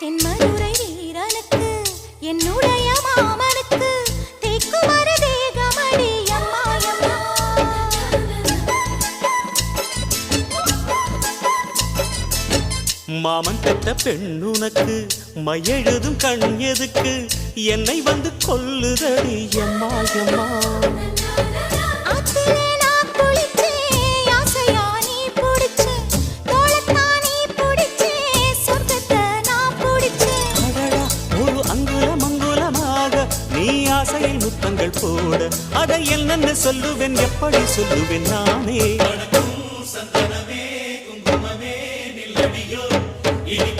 தென்மதுரை வீரனுக்கு என்னுடைய மாமனுக்கு தேக்குமர தேகமடி அம்மா அம்மா. மாமன் பெற்ற பெண்ணுனக்கு மையெழுதும் கண் எதுக்கு என்னை வந்து கொல்லுதடி அம்மா அம்மா. ஆத்திலே நான் குளிச்சேன், ஆசையா நீ புடிச்சே, தோளத்தான் நீ புடிச்சே, சொர்க்கத்தை நான் புடிச்சேன். அடடா, ஒரு அங்குலம் அங்குலமாக நீ ஆசையில் முத்தங்கள் போட அதை என்னென்னு சொல்லுவேன், எப்படி சொல்லுவேன் நானே. சந்தனமே குங்குமமே நில்லடியோ இனி